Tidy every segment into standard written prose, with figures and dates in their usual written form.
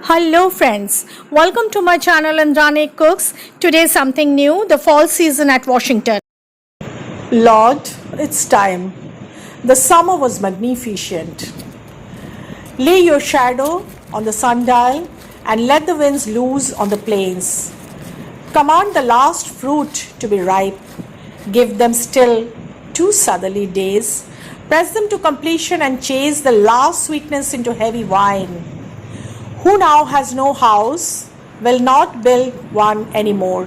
Hello friends, welcome to my channel Andrani Cooks. Today something new, the fall season at Washington. Lord, it's time. The summer was magnificent. Lay your shadow on the sundial and let the winds loose on the plains. Command the last fruit to be ripe. Give them still 2 southerly days. Press them to completion and chase the last sweetness into heavy wine. Who now has no house will not build one anymore.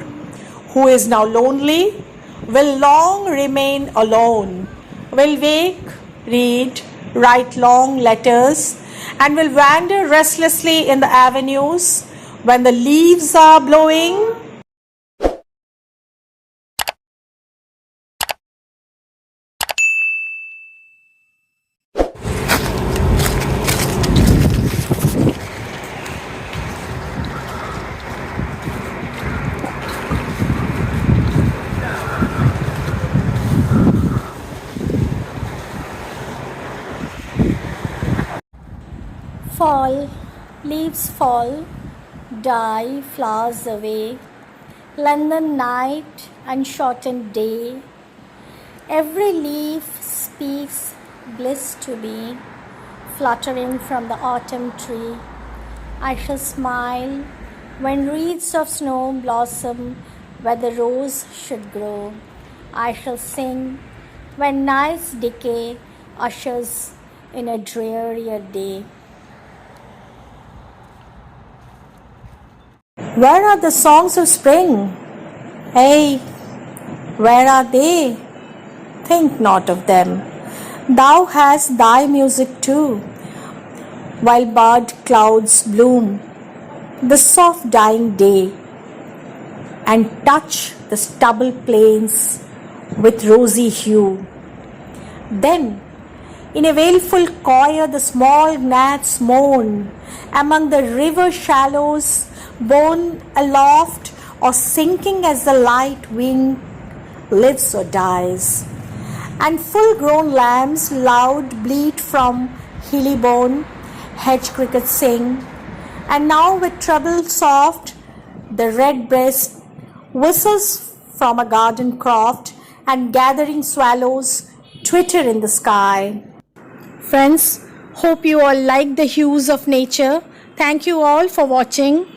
Who is now lonely will long remain alone, will wake, read, write long letters, and will wander restlessly in the avenues when the leaves are blowing. Fall, leaves fall, die, flowers away, London night and shortened day. Every leaf speaks bliss to me, fluttering from the autumn tree. I shall smile when wreaths of snow blossom where the rose should grow. I shall sing when night's decay ushers in a drearier day. Where are the songs of spring? Hey, where are they? Think not of them. Thou hast thy music too, while bud clouds bloom, the soft dying day, and touch the stubble plains with rosy hue. Then, in a wailful choir, the small gnats moan among the river shallows, borne aloft or sinking as the light wing lives or dies. And full-grown lambs loud bleat from hilly bone, hedge crickets sing, and now with treble soft the red-breast whistles from a garden croft, and gathering swallows twitter in the sky. Friends, hope you all like the hues of nature. Thank you all for watching.